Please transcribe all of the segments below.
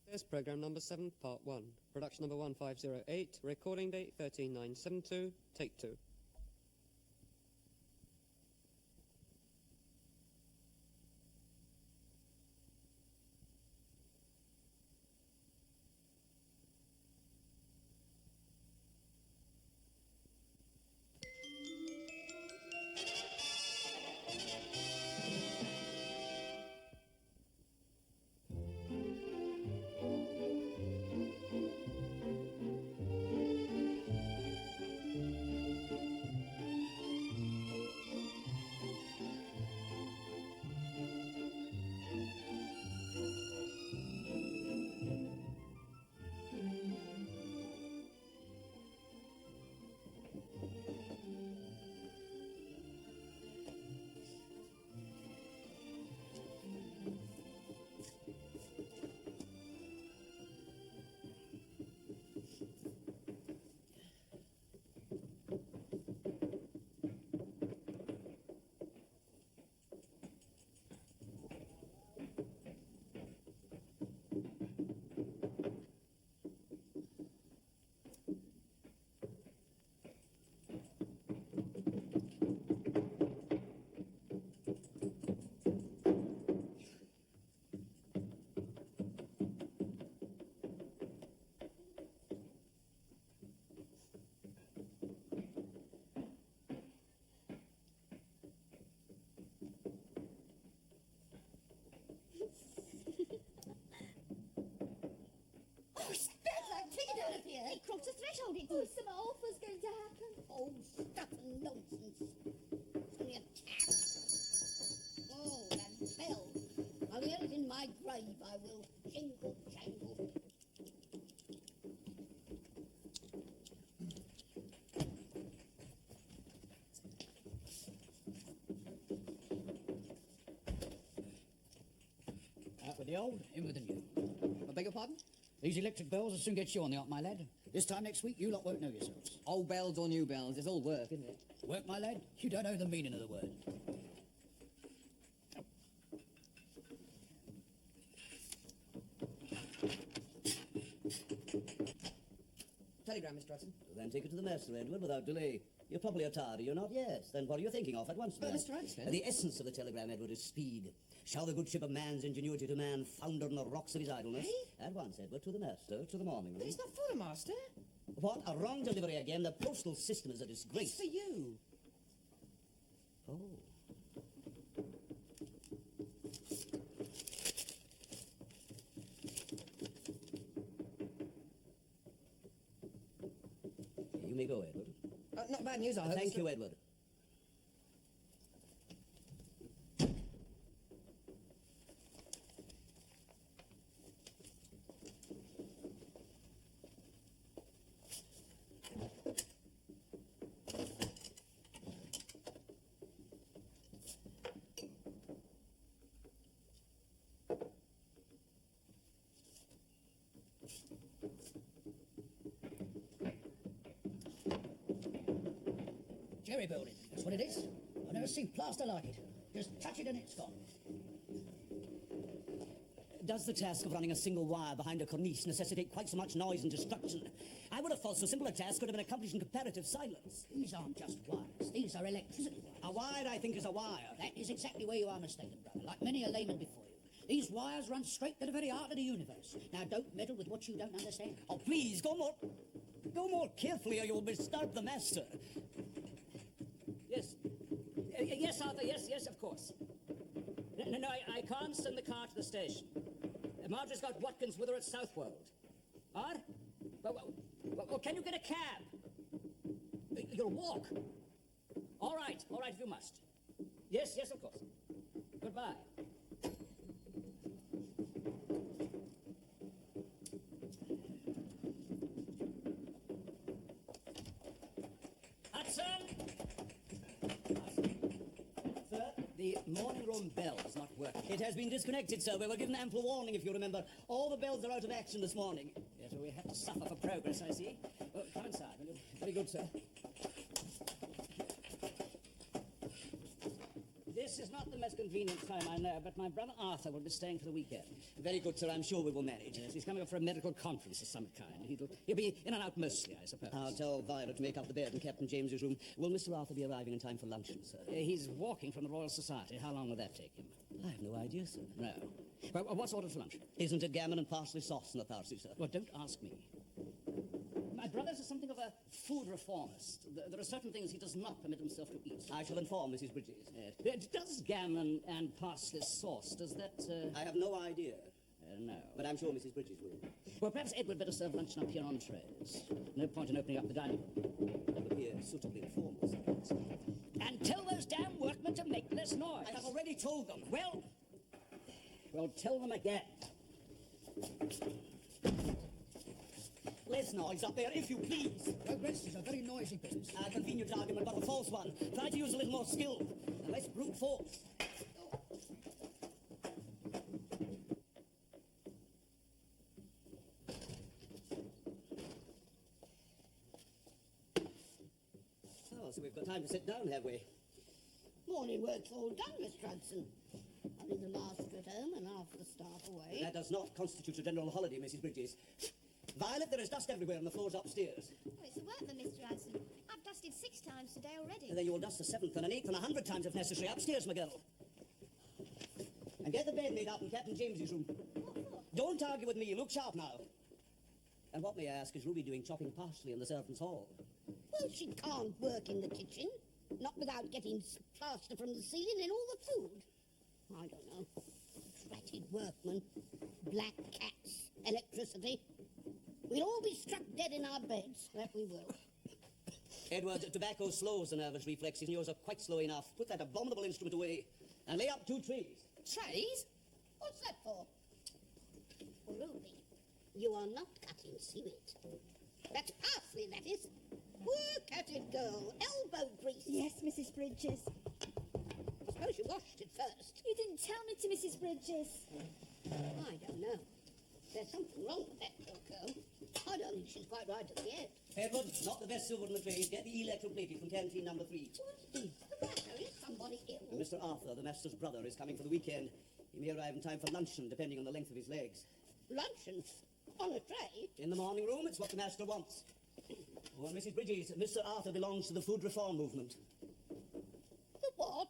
Here's program number 7, part 1. Production number 1508. Recording date 13972. Take 2. He crossed the threshold. Some awful's going to happen. Oh, stuff and nonsense. It's only a tap. Oh, that bell. I'll hear it in my grave, I will. Jingle, jangle. Out with the old, in with the new. I beg your pardon? These electric bells will soon get you on the up, my lad. This time next week, you lot won't know yourselves. Old bells or new bells, it's all work, isn't it? Work, my lad? You don't know the meaning of the word. Telegram, Mr. Hudson. Then take it to the master, Edward, without delay. You're probably a tired, are you not? Yes. Then what are you thinking of at once, But, man? Mr. Hudson... The essence of the telegram, Edward, is speed. Shall the good ship of man's ingenuity to man founder on the rocks of his idleness? Hey? At once, Edward, to the master, to the morning room. But it's not for the master. What? A wrong delivery again? The postal system is a disgrace. It's for you. Oh. You may go, Edward. Not bad news, I hope. Thank you, Edward. Jerry building, that's what it is. I've never seen plaster like it. Just touch it and it's gone. Does the task of running a single wire behind a cornice necessitate quite so much noise and destruction? I would have thought so simple a task could have been accomplished in comparative silence. These aren't just wires. These are electricity wires. A wire, I think, is a wire. That is exactly where you are mistaken, brother, like many a layman before you. These wires run straight to the very heart of the universe. Now, don't meddle with what you don't understand. Oh, please, go more carefully or you'll disturb the master. Yes. Yes, Arthur, yes, of course. No, I can't send the car to the station. Marjorie's got Watkins with her at Southwold. What? Well, can you get a cab? You'll walk. All right, if you must. Yes, of course. Goodbye. Hudson! Sir? The morning room bell is not working. It has been disconnected, sir. We were given ample warning, if you remember. All the bells are out of action this morning. Yes, well, we have to suffer for progress, I see. Come inside, will you? Very good, sir. This this is not the most convenient time, I know, but my brother Arthur will be staying for the weekend. Very good, sir. I'm sure we will manage. Yes, he's coming up for a medical conference of some kind. He'll be in and out mostly, I suppose. I'll tell Violet to make up the bed in Captain James's room. Will Mr. Arthur be arriving in time for luncheon, sir? He's walking from the Royal Society. How long will that take him? I have no idea, sir. No. Well, what's ordered for lunch? Isn't it gammon and parsley sauce in the parsley, sir? Well, don't ask me. My brother's something of a food reformist. There are certain things he does not permit himself to eat. I shall inform Mrs. Bridges. Yes. Does gammon and parsley sauce, does that... I have no idea, no. but I'm sure Mrs. Bridges will. Well, perhaps Edward better serve luncheon up here on trays. No point in opening up the dining room. That would be suitably informal, sir. And tell those damn workmen to make less noise. I have already told them. Well, tell them again. Less noise up there, if you please. Progress is a very noisy business. A convenient argument, but a false one. Try to use a little more skill, and less brute force. Oh, so we've got time to sit down, have we? Morning work's all done, Mr. Hudson. Only the master at home and half the staff away. That does not constitute a general holiday, Mrs. Bridges. Violet, there is dust everywhere on the floors upstairs. Oh, it's a workman, Mr. Hudson. I've dusted 6 times today already. And then you will dust a 7th and an 8th and 100 times if necessary upstairs, my girl. And get the bed made up in Captain James's room. What for? Don't argue with me. Look sharp now. And what, may I ask, is Ruby doing chopping parsley in the servants' hall? Well, she can't work in the kitchen, not without getting plaster from the ceiling in all the food. I don't know. Dratted workmen, black cats, electricity. We'll all be struck dead in our beds, that we will. Edward, tobacco slows the nervous reflexes, and yours are quite slow enough. Put that abominable instrument away and lay up 2 trees. Trays? What's that for? Ruby, you are not cutting suet. That's parsley, that is. Work at it, girl. Elbow grease. Yes, Mrs. Bridges. I suppose you washed it first. You didn't tell me to, Mrs. Bridges. I don't know. There's something wrong with that poor girl. I don't think she's quite right at the end. Edward, not the best silver in the trade. Get the electroplated from canteen number 3. What is the matter? Is somebody ill? Mr. Arthur, the master's brother, is coming for the weekend. He may arrive in time for luncheon, depending on the length of his legs. Luncheon? On a tray? In the morning room, it's what the master wants. Oh, and Mrs. Bridges, Mr. Arthur belongs to the food reform movement. The what?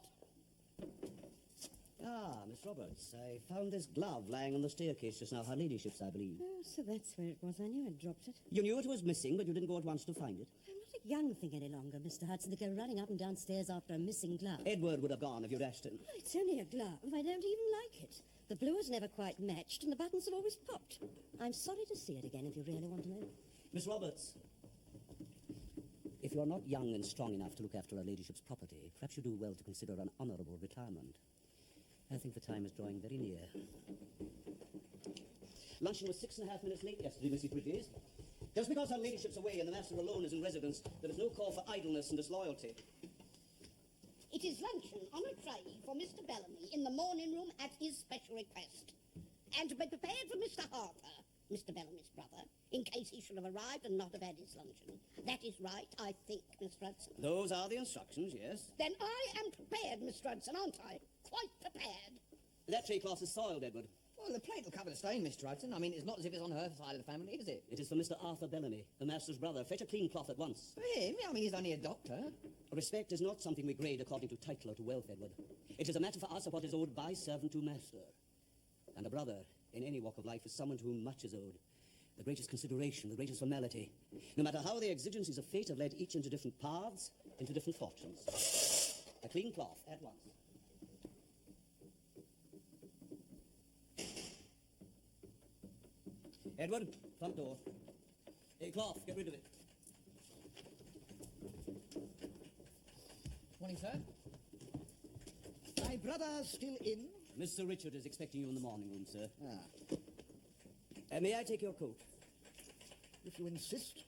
Ah, Miss Roberts, I found this glove lying on the staircase just now. Her ladyship's, I believe. Oh, so that's where it was. I knew I'd dropped it. You knew it was missing, but you didn't go at once to find it. I'm not a young thing any longer, Mr. Hudson, to go running up and downstairs after a missing glove. Edward would have gone if you'd asked him. Oh, it's only a glove. I don't even like it. The blue has never quite matched, and the buttons have always popped. I'm sorry to see it again, if you really want to know. Miss Roberts, if you're not young and strong enough to look after her ladyship's property, perhaps you do well to consider an honourable retirement. I think the time is drawing very near. Luncheon was 6.5 minutes late yesterday, Mrs. Bridges. Just because her ladyship's away and the master alone is in residence, there is no call for idleness and disloyalty. It is luncheon on a tray for Mr. Bellamy in the morning room at his special request. And to be prepared for Mr. Harper, Mr. Bellamy's brother, in case he should have arrived and not have had his luncheon. That is right, I think, Mr. Hudson. Those are the instructions, yes. Then I am prepared, Mr. Hudson, aren't I? Quite prepared. That tray cloth is soiled, Edward. Well, the plate will cover the stain, Mr. Hudson. I mean, it's not as if it's on her side of the family, is it? It is for Mr. Arthur Bellamy, the master's brother. Fetch a clean cloth at once. For him? I mean, he's only a doctor. Respect is not something we grade according to title or to wealth, Edward. It is a matter for us of what is owed by servant to master. And a brother, in any walk of life, is someone to whom much is owed. The greatest consideration, the greatest formality. No matter how the exigencies of fate have led each into different paths, into different fortunes. A clean cloth, at once. Edward, front door. Hey, cloth, get rid of it. Morning, sir. My brother still in? Mr. Richard is expecting you in the morning room, sir. Ah. May I take your coat? If you insist.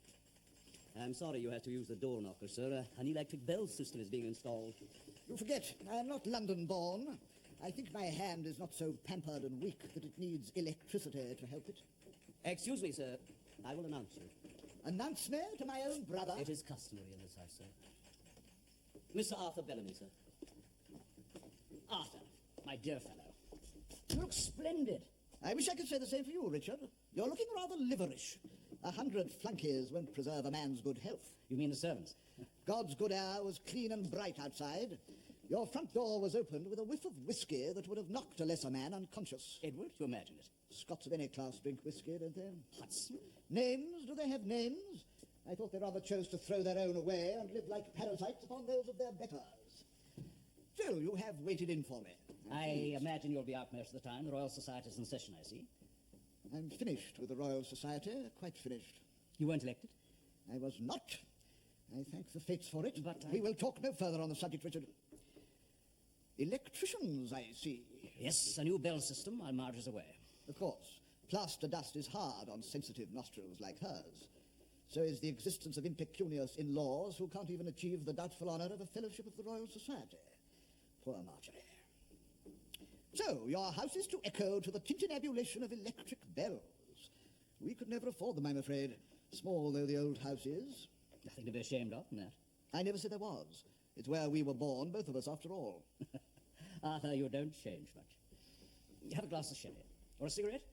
I'm sorry you had to use the door knocker, sir. An electric bell system is being installed. You forget, I am not London-born. I think my hand is not so pampered and weak that it needs electricity to help it. Excuse me, sir. I will announce you. Announce me to my own brother? It is customary in this house, sir. Mr. Arthur Bellamy, sir. My dear fellow, you look splendid. I wish I could say the same for you, Richard. You're looking rather liverish. 100 flunkies won't preserve a man's good health. You mean the servants? God's good air was clean and bright outside. Your front door was opened with a whiff of whiskey that would have knocked a lesser man unconscious. Edward, you imagine it. Scots of any class drink whiskey, don't they? Hudson? Names? Do they have names? I thought they rather chose to throw their own away and live like parasites upon those of their betters. Still, you have waited in for me. I imagine you'll be out most of the time. The Royal Society's in session, I see. I'm finished with the Royal Society, quite finished. You weren't elected? I was not. I thank the fates for it. But we will talk no further on the subject, Richard. Electricians, I see. Yes, a new bell system while Marge is away. Of course. Plaster dust is hard on sensitive nostrils like hers. So is the existence of impecunious in-laws who can't even achieve the doubtful honour of a fellowship of the Royal Society. Poor Marjorie. So, your house is to echo to the tintinnabulation of electric bells. We could never afford them, I'm afraid, small though the old house is. Nothing to be ashamed of, Matt. I never said there was. It's where we were born, both of us, after all. Arthur, you don't change much. Have a glass of sherry. Or a cigarette?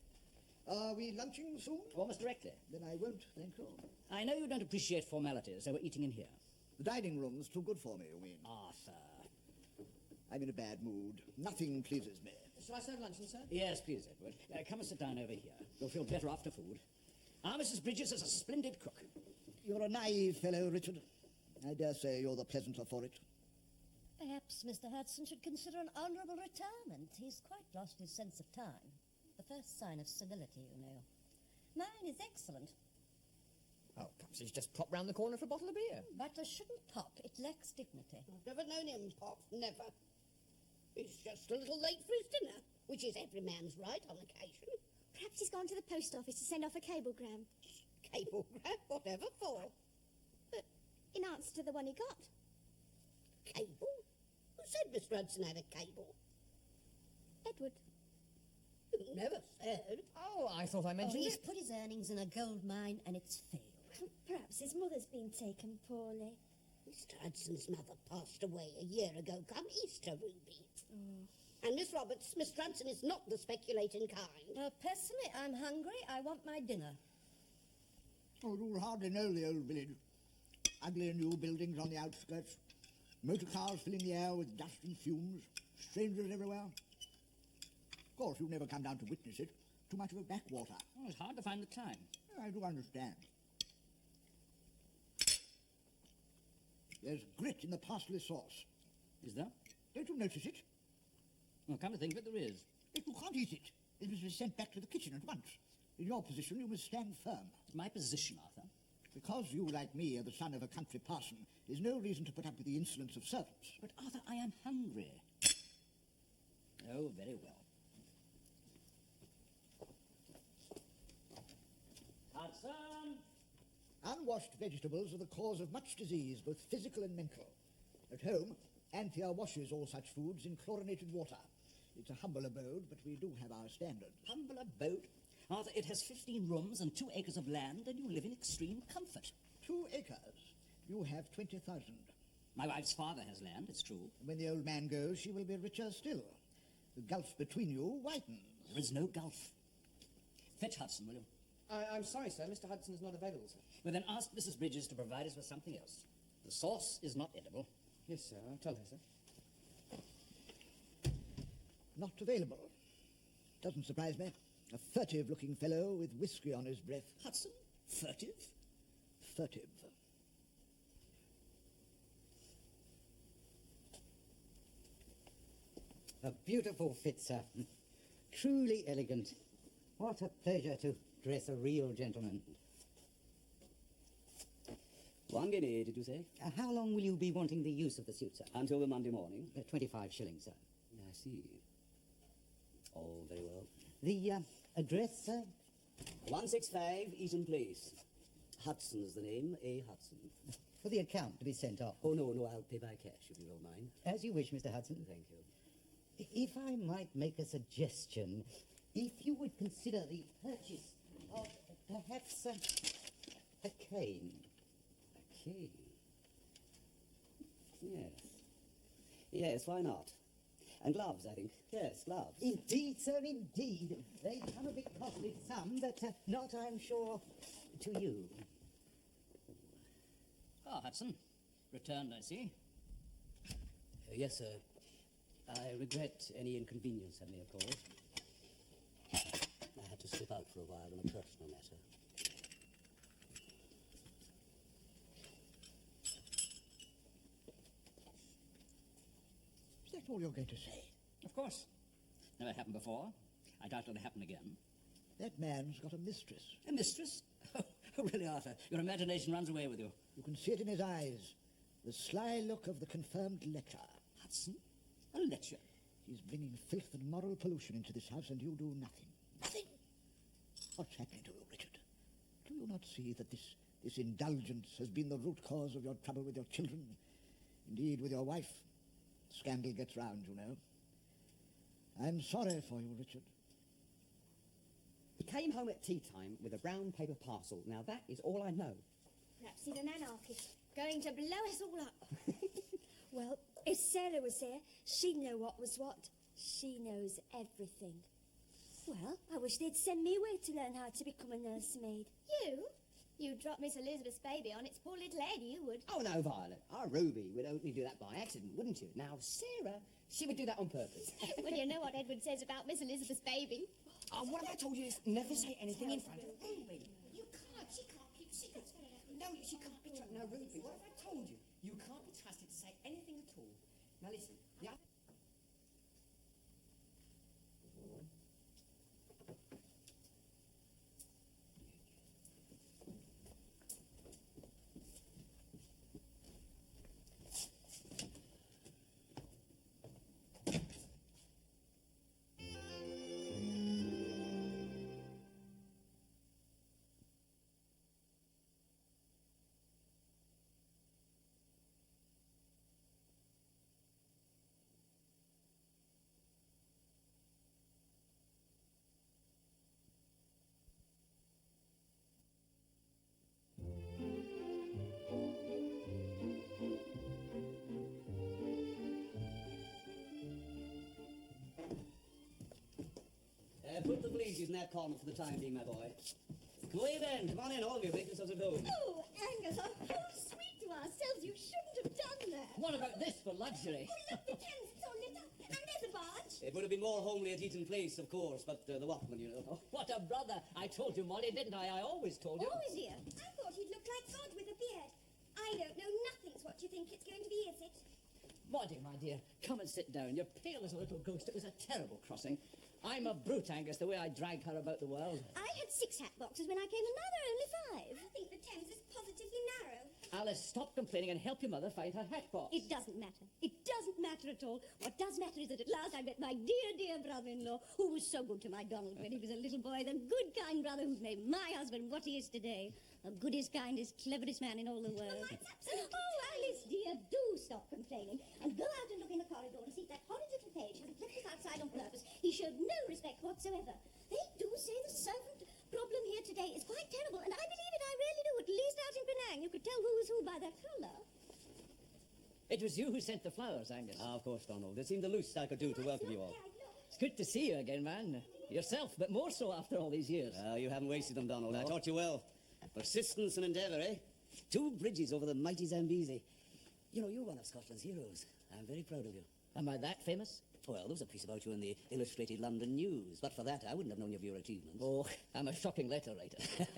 Are we lunching soon? Almost directly. Then I won't, thank you. I know you don't appreciate formalities, so we're eating in here. The dining room's too good for me, you mean? Arthur. I'm in a bad mood. Nothing pleases me. Shall I serve luncheon, sir? Yes, please, Edward. Come and sit down over here. You'll feel better after food. Our Mrs. Bridges is a splendid cook. You're a naive fellow, Richard. I dare say you're the pleasanter for it. Perhaps Mr. Hudson should consider an honourable retirement. He's quite lost his sense of time. The first sign of senility, you know. Mine is excellent. Oh, perhaps he's just popped round the corner for a bottle of beer. Butler shouldn't pop. It lacks dignity. I've never known him pop, never. He's just a little late for his dinner, which is every man's right on occasion. Perhaps he's gone to the post office to send off a cablegram. Cablegram, whatever for. But in answer to the one he got. Cable? Who said Mr. Hudson had a cable? Edward. You never said. Oh, I thought I mentioned He's it. put his earnings in a gold mine and it's failed. Perhaps his mother's been taken poorly. Mr. Hudson's mother passed away a year ago, come Easter, Ruby. And Miss Roberts, Mr. Hudson is not the speculating kind. Personally, I'm hungry. I want my dinner. Oh, you'll hardly know the old village. Ugly new buildings on the outskirts. Motor cars filling the air with dust and fumes. Strangers everywhere. Of course, you've never come down to witness it. Too much of a backwater. Oh, it's hard to find the time. I do understand. There's grit in the parsley sauce. Is there? Don't you notice it? Well, come to think of it, there is. If you can't eat it, it must be sent back to the kitchen at once. In your position, you must stand firm. It's my position, Arthur. Because you, like me, are the son of a country parson, is no reason to put up with the insolence of servants. But, Arthur, I am hungry. Oh, very well. Hudson! Unwashed vegetables are the cause of much disease, both physical and mental. At home, Anthea washes all such foods in chlorinated water. It's a humble abode, but we do have our standards. Humble abode? Arthur, it has 15 rooms and 2 acres of land, and you live in extreme comfort. 2 acres. You have 20,000. My wife's father has land, it's true. When the old man goes, she will be richer still. The gulf between you widens. There is no gulf. Fetch Hudson, will you? I'm sorry, sir. Mr. Hudson is not available, sir. Well, then ask Mrs. Bridges to provide us with something else. The sauce is not edible. Yes, sir. I'll tell her, sir. Not available. Doesn't surprise me. A furtive-looking fellow with whiskey on his breath. Hudson? Furtive? Furtive. A beautiful fit, sir. Truly elegant. What a pleasure to dress a real gentleman. 1 guinea, did you say? How long will you be wanting the use of the suit, sir? Until the Monday morning. 25 shillings, sir. I see. Oh, very well. The address, sir? 165 Eaton Place. Hudson's the name, A. Hudson. For the account to be sent off. Oh, no, I'll pay by cash, if you don't mind. As you wish, Mr. Hudson. Thank you. If I might make a suggestion, if you would consider the purchase of perhaps a cane. A cane? Yes. Yes, why not? And gloves, I think. Yes, gloves. Indeed, sir, indeed. They come a bit costly to some, but not, I'm sure, to you. Ah, Hudson. Returned, I see. Yes, sir. I regret any inconvenience I may have caused. I had to slip out for a while on a personal matter. Is that all you're going to say? Of course. Never happened before. I doubt it'll happen again. That man's got a mistress. A mistress? Oh, really, Arthur? Your imagination runs away with you. You can see it in his eyes. The sly look of the confirmed lecher. Hudson? A lecher? He's bringing filth and moral pollution into this house, and you do nothing. Nothing? What's happening to you, Richard? Do you not see that this indulgence has been the root cause of your trouble with your children? Indeed, with your wife. Scandal gets round, you know. I'm sorry for you, Richard. He came home at tea time with a brown paper parcel. Now, that is all I know. Perhaps he's an anarchist, going to blow us all up. Well, if Sarah was here, she'd know what was what. She knows everything. Well, I wish they'd send me away to learn how to become a nursemaid. You? You'd drop Miss Elizabeth's baby on its poor little head, you would. Oh, no, Violet. Our Ruby would only do that by accident, wouldn't you? Now, Sarah, she would do that on purpose. Well, you know what Edward says about Miss Elizabeth's baby. Oh, what have I told you is never say anything in front of Ruby. You can't. She can't keep secrets. No, she can't be trusted. No, Ruby, what have I told you? You can't be trusted to say anything at all. Now, listen. The other... Put the valises in that corner for the time being, my boy. Go away then. Come on in, all of you. Make yourselves at home. Oh, Angus, our whole suite to ourselves. You shouldn't have done that. What about this for luxury? Look, the Thames is all lit up, and there's a barge. It would have been more homely at Eaton Place, of course, but the workman, you know. Oh, what a brother. I told you, Molly, didn't I? I always told you. Always here. I thought he'd look like God with a beard. I don't know nothing's what you think it's going to be, is it? Molly, my dear, come and sit down. You're pale as a little ghost. It was a terrible crossing. I'm a brute, Angus, the way I drag her about the world. I had 6 hat boxes when I came, and now there are only 5. I think the Thames is positively narrow. Alice, stop complaining and help your mother find her hat box. It doesn't matter. It doesn't matter at all. What does matter is that at last I met my dear, dear brother-in-law, who was so good to my Donald when he was a little boy, the good, kind brother who's made my husband what he is today. The goodest, kindest, cleverest man in all the world. Well, that's absolutely Oh, Alice, dear, do stop complaining and go out and look in the corridor and see that horrid little page who left us outside on purpose. He showed no respect whatsoever. They do say the servant problem here today is quite terrible, and I believe it, I really do. At least out in Penang, you could tell who was who by their colour. It was you who sent the flowers, Angus. Ah, of course, Donald. It seemed the least I could do to welcome you all. It's good to see you again, man. Yourself, but more so after all these years. You haven't wasted them, Donald. I taught you well. Persistence and endeavour, eh? 2 bridges over the mighty Zambezi. You know, you're one of Scotland's heroes. I'm very proud of you. Am I that famous? Well, there was a piece about you in the Illustrated London News. But for that, I wouldn't have known of your achievements. Oh, I'm a shocking letter writer.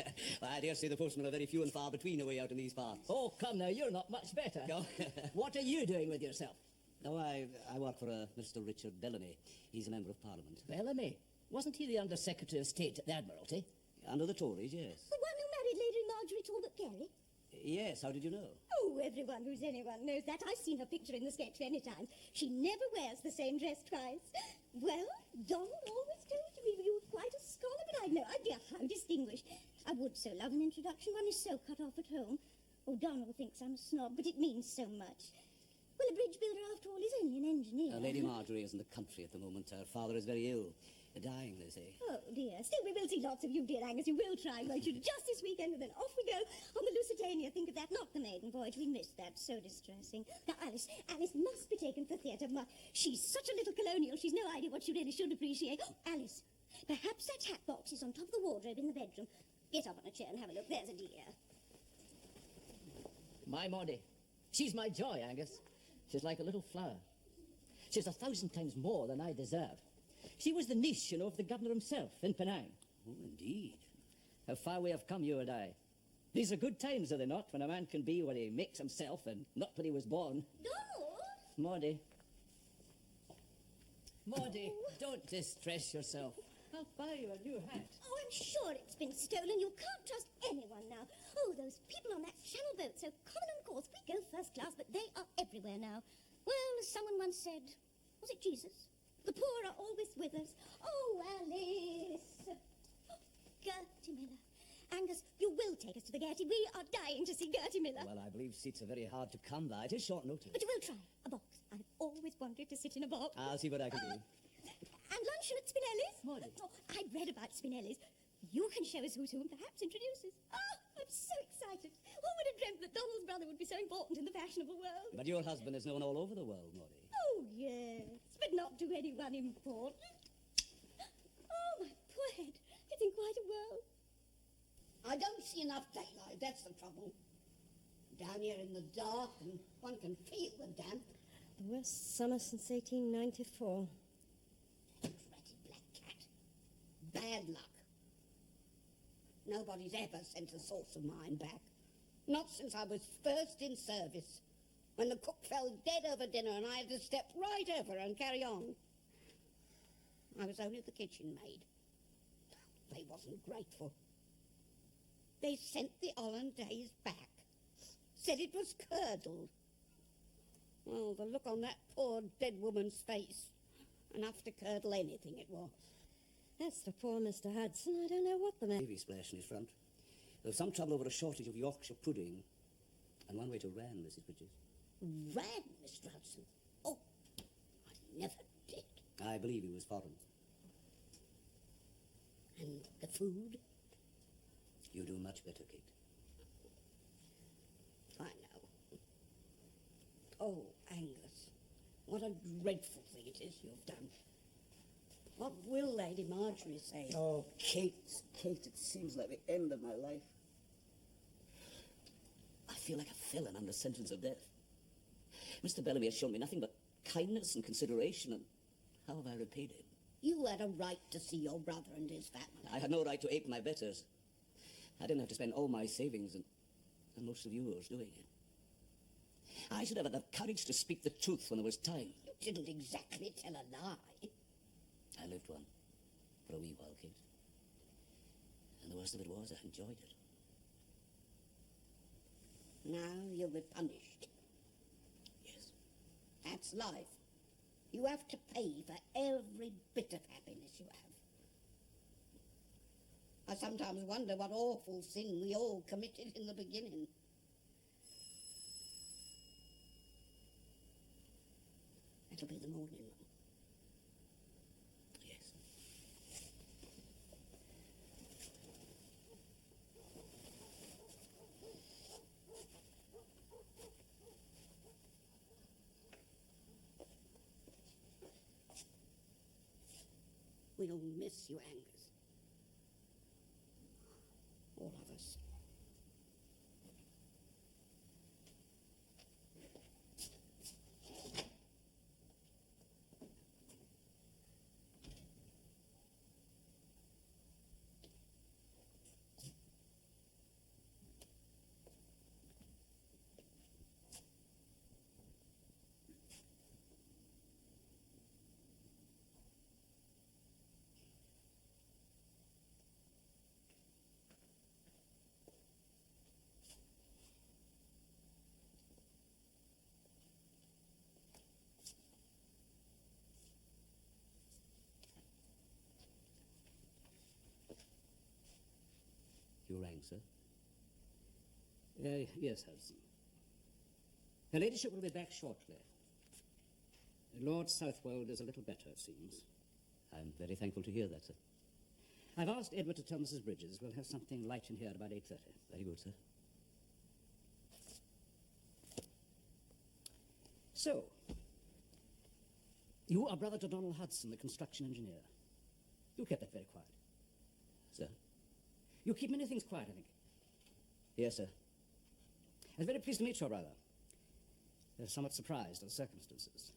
I dare say the postmen are very few and far between away out in these parts. Oh, come now, you're not much better. No. What are you doing with yourself? No, I work for Mr. Richard Bellamy. He's a member of Parliament. Bellamy? Wasn't he the Under Secretary of State at the Admiralty? Under the Tories, yes. The one who married Lady Marjorie Talbot Carey? Yes, how did you know? Oh, everyone who's anyone knows that. I've seen her picture in the sketch many times. She never wears the same dress twice. Well, Donald always told me you were quite a scholar, but I'd no idea how distinguished. I would so love an introduction. One is so cut off at home. Oh, Donald thinks I'm a snob, but it means so much. Well, a bridge builder, after all, is only an engineer. Lady Marjorie is in the country at the moment. Her father is very ill. Dying, they say. Oh, dear. Still, we will see lots of you, dear Angus. You will try, won't you? Just this weekend, and then off we go on the Lusitania. Think of that. Not the maiden voyage. We missed that. So distressing. Now, Alice must be taken for theatre. She's such a little colonial. She's no idea what she really should appreciate. Oh, Alice, perhaps that hat box is on top of the wardrobe in the bedroom. Get up on a chair and have a look. There's a dear. My Maudie. She's my joy, Angus. She's like a little flower. She's 1,000 times more than I deserve. She was the niece, you know, of the governor himself in Penang. Oh, indeed. How far we have come, you and I. These are good times, are they not, when a man can be what he makes himself and not what he was born? Donald! Maudie. Maudie, don't distress yourself. I'll buy you a new hat. Oh, I'm sure it's been stolen. You can't trust anyone now. Oh, those people on that channel boat, so common and coarse. We go first class, but they are everywhere now. Well, as someone once said, was it Jesus? The poor are always with us. Oh, Alice! Gertie Miller. Angus, you will take us to the Gaiety. We are dying to see Gertie Miller. Well, I believe seats are very hard to come by. It is short notice. But you will try. A box. I've always wanted to sit in a box. I'll see what I can do. And luncheon at Spinelli's? Maudie. Oh, I read about Spinelli's. You can show us who's who and perhaps introduce us. Oh, I'm so excited. Who would have dreamt that Donald's brother would be so important in the fashionable world? But your husband is known all over the world, Maudie. Oh, yes, but not to anyone important. Oh, my poor head. It's in quite a whirl. I don't see enough daylight, that's the trouble. Down here in the dark, and one can feel the damp. The worst summer since 1894. Ratty black cat. Bad luck. Nobody's ever sent a sauce of mine back. Not since I was first in service, when the cook fell dead over dinner and I had to step right over and carry on. I was only the kitchen maid. They wasn't grateful. They sent the hollandaise back. Said it was curdled. Well, the look on that poor dead woman's face. Enough to curdle anything it was. That's for poor Mr. Hudson. I don't know what the matter. Heavy splash in his front. There was some trouble over a shortage of Yorkshire pudding. And one way to Ran, Mrs. Bridges. Ran, Mr. Hudson? Oh, I never did. I believe he was foreign. And the food? You do much better, Kate. I know. Oh, Angus, what a dreadful thing it is you've done. What will Lady Marjorie say? Oh, Kate, it seems like the end of my life. I feel like a villain under sentence of death. Mr. Bellamy has shown me nothing but kindness and consideration, and how have I repaid him? You had a right to see your brother and his family. I had no right to ape my betters. I didn't have to spend all my savings and most of yours doing it. I should have had the courage to speak the truth when there was time. You didn't exactly tell a lie. I lived one for a wee while, Kate. And the worst of it was, I enjoyed it. Now you'll be punished. Yes. That's life. You have to pay for every bit of happiness you have. I sometimes wonder what awful sin we all committed in the beginning. That'll be the morning one. Yes. We'll miss you, Angus. All of us. You rang, sir? Yes, Hudson. Her ladyship will be back shortly. Lord Southwold is a little better, it seems. I'm very thankful to hear that, sir. I've asked Edward to tell Mrs. Bridges we'll have something light in here about 8:30. Very good, sir. So, you are brother to Donald Hudson, the construction engineer. You kept that very quiet. Sir? You keep many things quiet, I think. Yes, sir. I was very pleased to meet your brother. Somewhat surprised at the circumstances.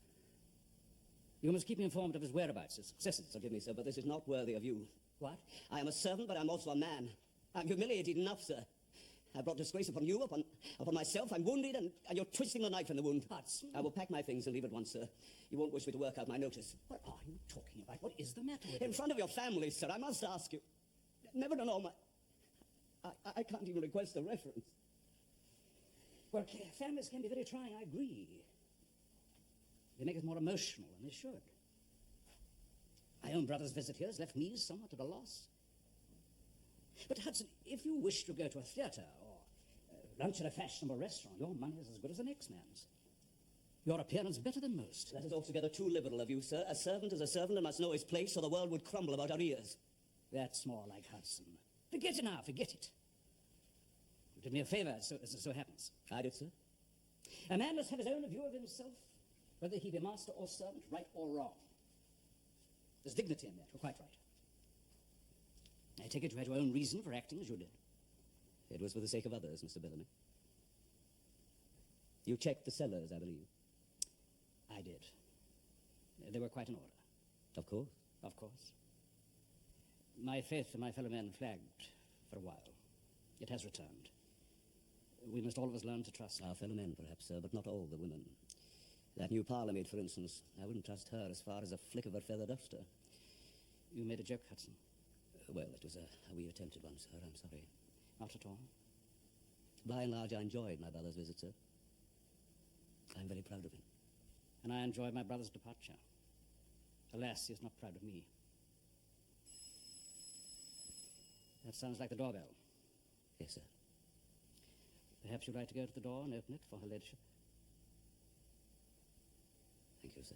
You must keep me informed of his whereabouts, his successes. Forgive me, sir, but this is not worthy of you. What? I am a servant, but I'm also a man. I'm humiliated enough, sir. I brought disgrace upon you, upon myself. I'm wounded, and you're twisting the knife in the wound. Hudson. I will pack my things and leave at once, sir. You won't wish me to work out my notice. What are you talking about? What is the matter with you? In front of your family, sir, I must ask you. Never to know my... I can't even request a reference. Well, families can be very trying, I agree. They make us more emotional than they should. My own brother's visit here has left me somewhat at a loss. But, Hudson, if you wish to go to a theatre or lunch at a fashionable restaurant, your money is as good as the next man's. Your appearance better than most. That is altogether too liberal of you, sir. A servant is a servant and must know his place, or the world would crumble about our ears. That's more like Hudson. Forget it now, forget it. You did me a favor, so happens. I did, sir. A man must have his own view of himself, whether he be master or servant, right or wrong. There's dignity in that, you're quite right. I take it you had your own reason for acting as you did. It was for the sake of others, Mr. Bellamy. You checked the cellars, I believe. I did. They were quite in order. Of course. Of course. My faith in my fellow men flagged for a while. It has returned. We must all of us learn to trust. Our fellow men, perhaps, sir, but not all the women. That new parlour-maid, for instance, I wouldn't trust her as far as a flick of her feather duster. You made a joke, Hudson. Well, it was a wee attempted one, sir. I'm sorry. Not at all. By and large, I enjoyed my brother's visit, sir. I'm very proud of him. And I enjoyed my brother's departure. Alas, he is not proud of me. That sounds like the doorbell. Yes, sir. Perhaps you'd like to go to the door and open it for her ladyship? Thank you, sir.